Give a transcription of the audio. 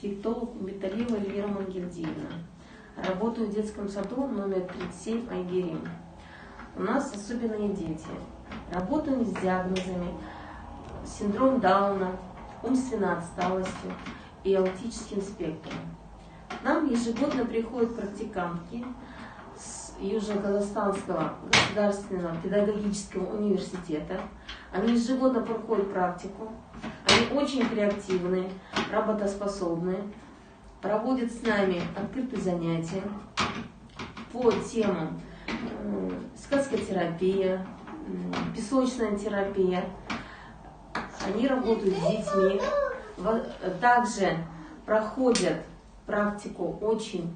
дефектолог Металиева Эльвира Мангельдиевна. Работаю в детском саду номер 37 Айгерим. У нас особенные дети. Работаем с диагнозами синдром Дауна, умственной отсталостью и аутическим спектром. К нам ежегодно приходят практикантки с Южно-Казахстанского государственного педагогического университета. Они ежегодно проходят практику. Они очень креативные, работоспособные, проводят с нами открытые занятия по темам сказкотерапия, песочная терапия. Они работают с детьми, также проходят практику очень